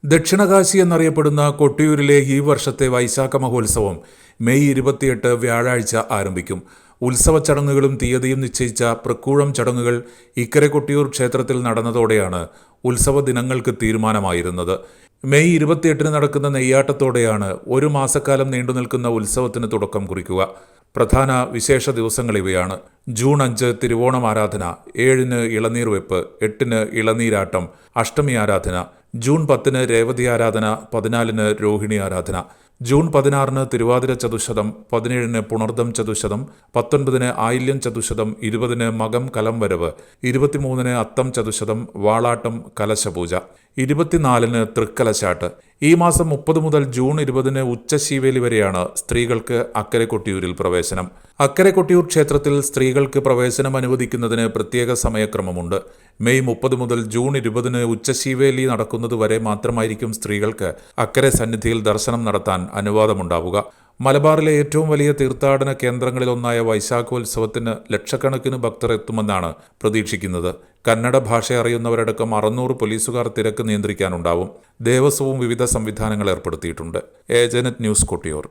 ദക്ഷിണകാശി എന്നറിയപ്പെടുന്ന കൊട്ടിയൂരിലെ ഈ വർഷത്തെ വൈശാഖ മഹോത്സവം മെയ് 28 വ്യാഴാഴ്ച ആരംഭിക്കും. ഉത്സവ ചടങ്ങുകളും തീയതിയും നിശ്ചയിച്ച പ്രക്കൂഴം ചടങ്ങുകൾ ഇക്കരെ കൊട്ടിയൂർ ക്ഷേത്രത്തിൽ നടന്നതോടെയാണ് ഉത്സവ ദിനങ്ങൾക്ക് തീരുമാനമായിരുന്നത്. മെയ് 28 നടക്കുന്ന നെയ്യാട്ടത്തോടെയാണ് ഒരു മാസക്കാലം നീണ്ടുനിൽക്കുന്ന ഉത്സവത്തിന് തുടക്കം കുറിക്കുക. പ്രധാന വിശേഷ ദിവസങ്ങൾ ഇവയാണ്. ജൂൺ 5 തിരുവോണം ആരാധന, 7 ഇളനീർ വെപ്പ്, 8 ഇളനീരാട്ടം, അഷ്ടമി ആരാധന, ജൂൺ 10 രേവതി ആരാധന, 14 രോഹിണി ആരാധന, ജൂൺ 16 തിരുവാതിര ചതുശതം, 17 പുണർദം ചതുശതം, 19 ആയില്യം ചതുശതം, 20 മകം കലം വരവ്, 23 അത്തം ചതുശതം, വാളാട്ടം, കലശപൂജ, 24 തൃക്കലശാട്ട്. ഈ മാസം 30 മുതൽ ജൂൺ 20 ഉച്ചശീവേലി വരെയാണ് സ്ത്രീകൾക്ക് അക്കരെ കൊട്ടിയൂരിൽ പ്രവേശനം. അക്കരെ കൊട്ടിയൂർ ക്ഷേത്രത്തിൽ സ്ത്രീകൾക്ക് പ്രവേശനം അനുവദിക്കുന്നതിന് പ്രത്യേക സമയക്രമമുണ്ട്. മെയ് 30 മുതൽ ജൂൺ 20 ഉച്ചശീവേലി നടക്കുന്നതുവരെ മാത്രമായിരിക്കും സ്ത്രീകൾക്ക് അക്കരെ സന്നിധിയിൽ ദർശനം നടത്താൻ അനുവാദമുണ്ടാവുക. മലബാറിലെ ഏറ്റവും വലിയ തീർത്ഥാടന കേന്ദ്രങ്ങളിലൊന്നായ വൈശാഖോത്സവത്തിന് ലക്ഷക്കണക്കിന് ഭക്തർ എത്തുമെന്നാണ് പ്രതീക്ഷിക്കുന്നത്. കന്നഡ ഭാഷ അറിയുന്നവരടക്കം 600 പോലീസുകാർ തിരക്ക് നിയന്ത്രിക്കാനുണ്ടാവും. ദേവസ്വവും വിവിധ സംവിധാനങ്ങൾ ഏർപ്പെടുത്തിയിട്ടുണ്ട്. ഏജനറ്റ് ന്യൂസ്, കൊട്ടിയൂർ.